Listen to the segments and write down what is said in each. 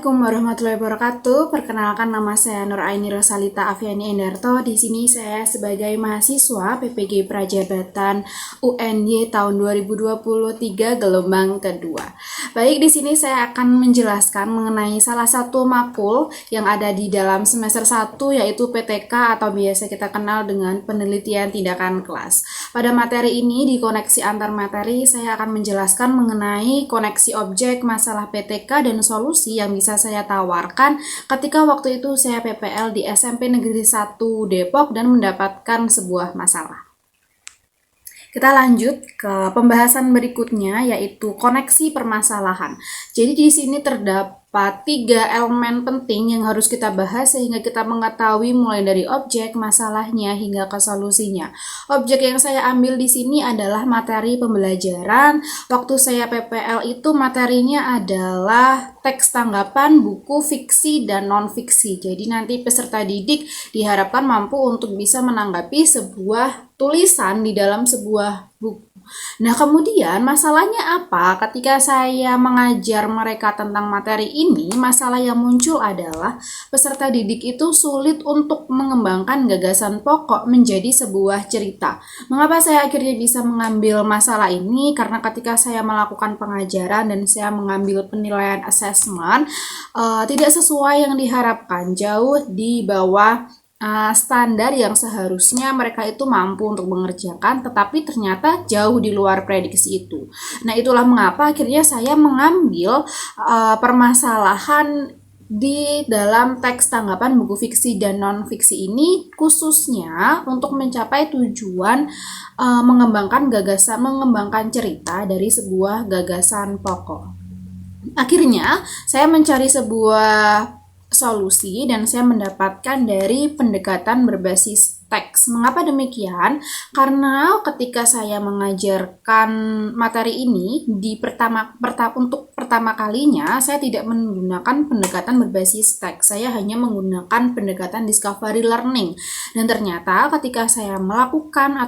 Assalamualaikum warahmatullahi wabarakatuh. Perkenalkan, nama saya Nur Aini Rosalita Afiani Endarto. Di sini saya sebagai mahasiswa PPG Prajabatan UNY tahun 2023 gelombang kedua. Baik, di sini saya akan menjelaskan mengenai salah satu makul yang ada di dalam semester 1, yaitu PTK atau biasa kita kenal dengan penelitian tindakan kelas. Pada materi ini, di koneksi antar materi, saya akan menjelaskan mengenai koneksi objek, masalah PTK, dan solusi yang bisa saya tawarkan ketika waktu itu saya PPL di SMP Negeri 1 Depok dan mendapatkan sebuah masalah. Kita lanjut ke pembahasan berikutnya, yaitu koneksi permasalahan. Jadi di sini terdapat 3 elemen penting yang harus kita bahas sehingga kita mengetahui mulai dari objek, masalahnya, hingga ke solusinya. Objek yang saya ambil di sini adalah materi pembelajaran. Waktu saya PPL itu materinya adalah teks tanggapan, buku, fiksi, dan non-fiksi. Jadi nanti peserta didik diharapkan mampu untuk bisa menanggapi sebuah tulisan di dalam sebuah buku. Nah, kemudian masalahnya apa? Ketika saya mengajar mereka tentang materi ini, masalah yang muncul adalah peserta didik itu sulit untuk mengembangkan gagasan pokok menjadi sebuah cerita. Mengapa saya akhirnya bisa mengambil masalah ini? Karena ketika saya melakukan pengajaran dan saya mengambil penilaian assessment, tidak sesuai yang diharapkan, jauh di bawah standar yang seharusnya mereka itu mampu untuk mengerjakan, tetapi ternyata jauh di luar prediksi itu. Nah, itulah mengapa akhirnya saya mengambil permasalahan di dalam teks tanggapan buku fiksi dan non-fiksi ini khususnya untuk mencapai tujuan mengembangkan cerita dari sebuah gagasan pokok. Akhirnya saya mencari sebuah solusi dan saya mendapatkan dari pendekatan berbasis teks. Mengapa demikian? Karena ketika saya mengajarkan materi ini untuk pertama kalinya saya tidak menggunakan pendekatan berbasis teks. Saya hanya menggunakan pendekatan discovery learning. Dan ternyata ketika saya melakukan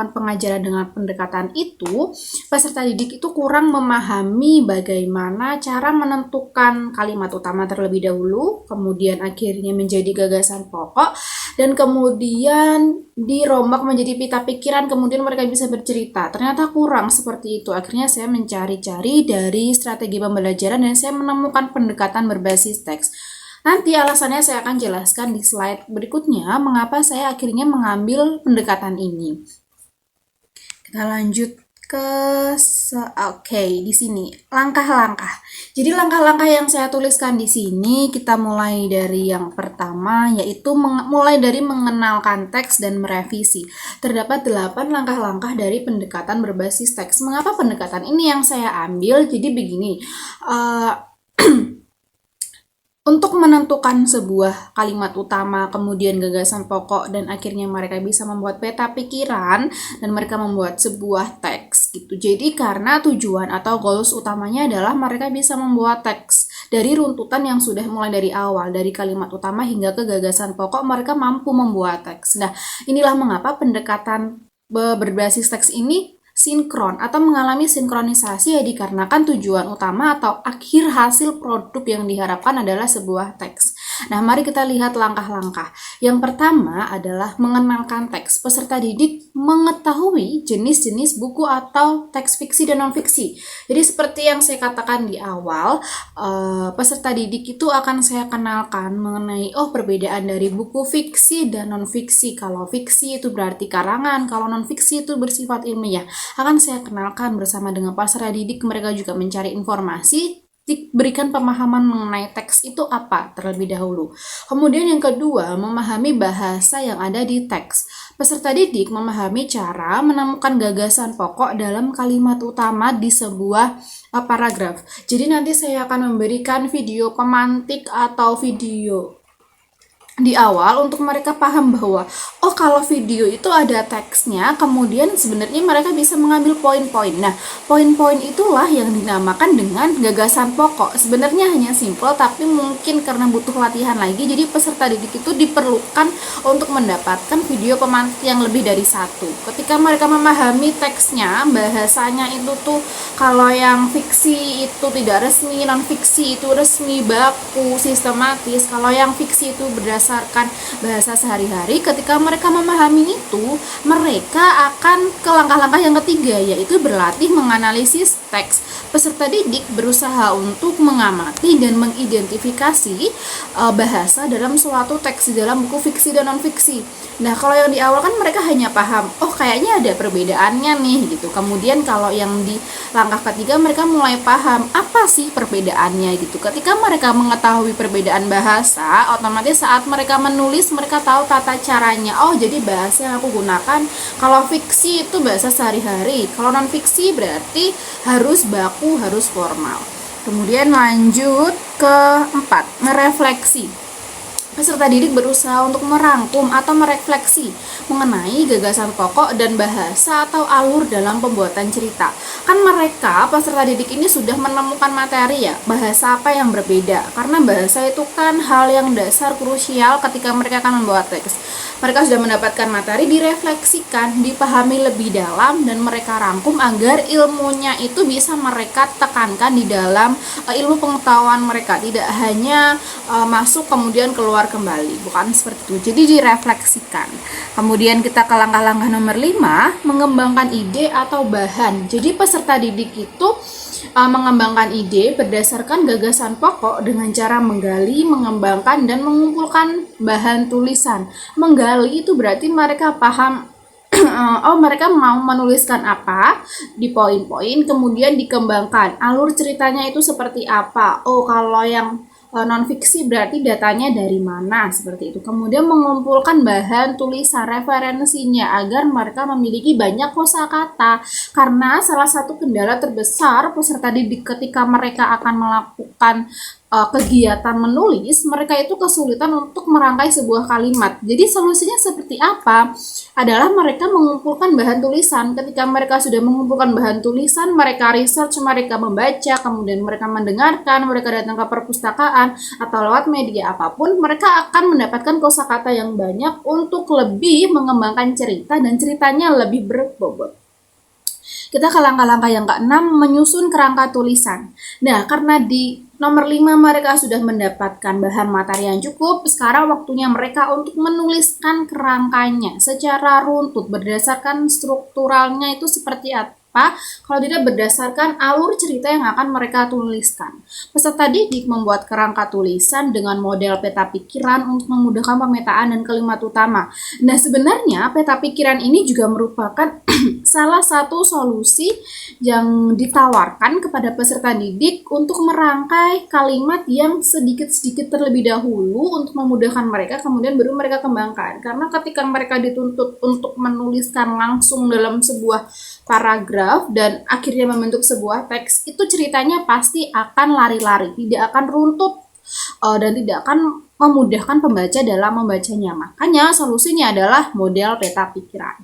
pengajaran dengan pendekatan itu, peserta didik itu kurang memahami bagaimana cara menentukan kalimat utama terlebih dahulu, kemudian akhirnya menjadi gagasan pokok, dan kemudian dirombak menjadi pita pikiran, kemudian mereka bisa bercerita. Ternyata kurang seperti itu. Akhirnya saya mencari-cari dari strategi pembelajaran dan saya menemukan pendekatan berbasis teks. Nanti alasannya saya akan jelaskan di slide berikutnya mengapa saya akhirnya mengambil pendekatan ini. Kita lanjut di sini langkah-langkah. Jadi langkah-langkah yang saya tuliskan di sini kita mulai dari yang pertama, yaitu mulai dari mengenalkan teks dan merevisi. Terdapat 8 langkah-langkah dari pendekatan berbasis teks. Mengapa pendekatan ini yang saya ambil? Jadi begini. Untuk menentukan sebuah kalimat utama, kemudian gagasan pokok, dan akhirnya mereka bisa membuat peta pikiran dan mereka membuat sebuah teks gitu. Jadi karena tujuan atau goals utamanya adalah mereka bisa membuat teks dari runtutan yang sudah mulai dari awal, dari kalimat utama hingga ke gagasan pokok, mereka mampu membuat teks. Nah, inilah mengapa pendekatan berbasis teks ini sinkron atau mengalami sinkronisasi, ya dikarenakan tujuan utama atau akhir hasil produk yang diharapkan adalah sebuah teks. Nah, mari kita lihat langkah-langkah. Yang pertama adalah mengenalkan teks. Peserta didik mengetahui jenis-jenis buku atau teks fiksi dan non-fiksi. Jadi seperti yang saya katakan di awal, peserta didik itu akan saya kenalkan mengenai perbedaan dari buku fiksi dan non-fiksi. Kalau fiksi itu berarti karangan, kalau non-fiksi itu bersifat ilmiah. Akan saya kenalkan bersama dengan peserta didik, mereka juga mencari informasi, diberikan pemahaman mengenai teks itu apa terlebih dahulu. Kemudian yang kedua, memahami bahasa yang ada di teks. Peserta didik memahami cara menemukan gagasan pokok dalam kalimat utama di sebuah paragraf. Jadi nanti saya akan memberikan video pemantik atau video di awal untuk mereka paham bahwa oh kalau video itu ada teksnya, kemudian sebenarnya mereka bisa mengambil poin-poin. Nah, poin-poin itulah yang dinamakan dengan gagasan pokok. Sebenarnya hanya simple, tapi mungkin karena butuh latihan lagi, jadi peserta didik itu diperlukan untuk mendapatkan video pemantik yang lebih dari satu. Ketika mereka memahami teksnya, bahasanya itu tuh kalau yang fiksi itu tidak resmi, non fiksi itu resmi, baku, sistematis. Kalau yang fiksi itu berdasarkan bahasa sehari-hari, ketika mereka memahami itu, mereka akan ke langkah-langkah yang ketiga, yaitu berlatih menganalisis teks. Peserta didik berusaha untuk mengamati dan mengidentifikasi bahasa dalam suatu teks di dalam buku fiksi dan non fiksi. Nah, kalau yang di awal kan mereka hanya paham, oh kayaknya ada perbedaannya nih gitu. Kemudian kalau yang di langkah ketiga mereka mulai paham apa sih perbedaannya gitu. Ketika mereka mengetahui perbedaan bahasa, otomatis saat mereka menulis mereka tahu tata caranya. Oh, jadi bahasa yang aku gunakan kalau fiksi itu bahasa sehari-hari, kalau non fiksi berarti harus baku, harus formal. Kemudian lanjut ke 4, merefleksi. Peserta didik berusaha untuk merangkum atau merefleksi mengenai gagasan pokok dan bahasa atau alur dalam pembuatan cerita. Kan mereka, peserta didik ini sudah menemukan materi ya, bahasa apa yang berbeda. Karena bahasa itu kan hal yang dasar krusial ketika mereka akan membuat teks. Mereka sudah mendapatkan materi, direfleksikan, dipahami lebih dalam, dan mereka rangkum agar ilmunya itu bisa mereka tekankan di dalam ilmu pengetahuan mereka. Tidak hanya masuk kemudian keluar kembali, bukan seperti itu. Jadi direfleksikan. Kemudian kita ke langkah-langkah nomor 5, mengembangkan ide atau bahan. Jadi peserta didik itu mengembangkan ide berdasarkan gagasan pokok dengan cara menggali, mengembangkan, dan mengumpulkan bahan tulisan. Menggali itu berarti mereka paham oh mereka mau menuliskan apa di poin-poin, kemudian dikembangkan alur ceritanya itu seperti apa. Oh kalau yang non fiksi berarti datanya dari mana, seperti itu. Kemudian mengumpulkan bahan tulisan referensinya agar mereka memiliki banyak kosakata, karena salah satu kendala terbesar peserta didik ketika mereka akan melakukan kegiatan menulis, mereka itu kesulitan untuk merangkai sebuah kalimat. Jadi solusinya seperti apa? Adalah mereka mengumpulkan bahan tulisan. Ketika mereka sudah mengumpulkan bahan tulisan, mereka research, mereka membaca, kemudian mereka mendengarkan, mereka datang ke perpustakaan atau lewat media apapun, mereka akan mendapatkan kosakata yang banyak untuk lebih mengembangkan cerita dan ceritanya lebih berbobot. Kita ke langkah-langkah yang ke-6, menyusun kerangka tulisan. Nah, karena di nomor 5 mereka sudah mendapatkan bahan materi yang cukup, sekarang waktunya mereka untuk menuliskan kerangkanya secara runtut berdasarkan strukturalnya itu seperti apa. Kalau tidak berdasarkan alur cerita yang akan mereka tuliskan. Peserta didik membuat kerangka tulisan dengan model peta pikiran untuk memudahkan pemetaan dan kalimat utama. Nah, sebenarnya peta pikiran ini juga merupakan salah satu solusi yang ditawarkan kepada peserta didik untuk merangkai kalimat yang sedikit-sedikit terlebih dahulu untuk memudahkan mereka, kemudian baru mereka kembangkan. Karena ketika mereka dituntut untuk menuliskan langsung dalam sebuah paragraf dan akhirnya membentuk sebuah teks, itu ceritanya pasti akan lari-lari, tidak akan runtut dan tidak akan memudahkan pembaca dalam membacanya. Makanya solusinya adalah model peta pikiran.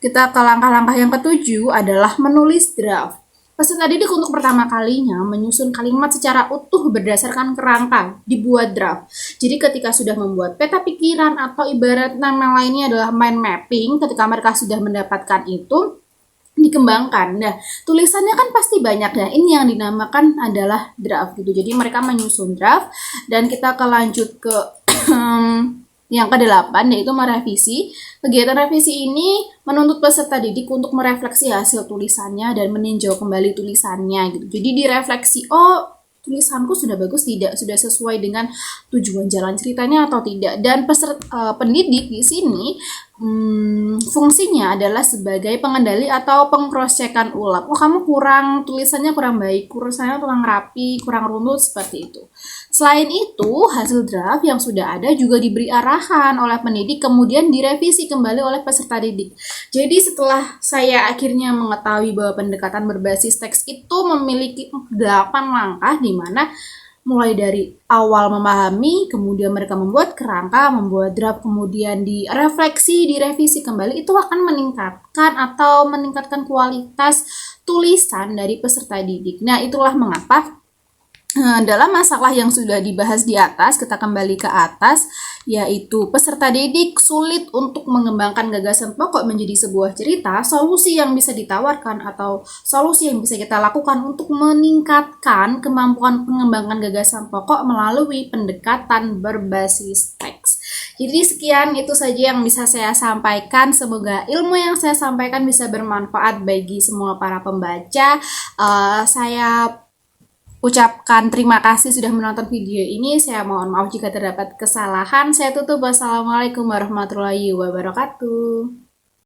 Kita ke langkah-langkah yang ke-7 adalah menulis draft. Peserta didik untuk pertama kalinya menyusun kalimat secara utuh berdasarkan kerangka, dibuat draft. Jadi ketika sudah membuat peta pikiran atau ibarat nama lainnya adalah mind mapping, ketika mereka sudah mendapatkan itu, dikembangkan. Nah, tulisannya kan pasti banyak ya. Ini yang dinamakan adalah draft gitu. Jadi mereka menyusun draft dan kita ke lanjut ke yang ke-8 yaitu merevisi. Kegiatan revisi ini menuntut peserta didik untuk merefleksi hasil tulisannya dan meninjau kembali tulisannya gitu. Jadi direfleksi, oh tulisanku sudah bagus tidak, sudah sesuai dengan tujuan jalan ceritanya atau tidak. Dan peserta pendidik di sini fungsinya adalah sebagai pengendali atau pengcross-checkan ulang. Oh kamu kurang, tulisannya kurang baik, tulisannya kurang rapi, kurang runtut, seperti itu. Selain itu, hasil draft yang sudah ada juga diberi arahan oleh pendidik, kemudian direvisi kembali oleh peserta didik. Jadi setelah saya akhirnya mengetahui bahwa pendekatan berbasis teks itu memiliki 8 langkah, di mana mulai dari awal memahami, kemudian mereka membuat kerangka, membuat draft, kemudian direfleksi, direvisi kembali, itu akan meningkatkan kualitas tulisan dari peserta didik. Nah, itulah mengapa dalam masalah yang sudah dibahas di atas, kita kembali ke atas, yaitu peserta didik sulit untuk mengembangkan gagasan pokok menjadi sebuah cerita. Solusi yang bisa ditawarkan atau solusi yang bisa kita lakukan untuk meningkatkan kemampuan pengembangan gagasan pokok melalui pendekatan berbasis teks. Jadi sekian, itu saja yang bisa saya sampaikan. Semoga ilmu yang saya sampaikan bisa bermanfaat bagi semua para pembaca. Saya ucapkan terima kasih sudah menonton video ini. Saya mohon maaf jika terdapat kesalahan. Saya tutup. Wassalamualaikum warahmatullahi wabarakatuh.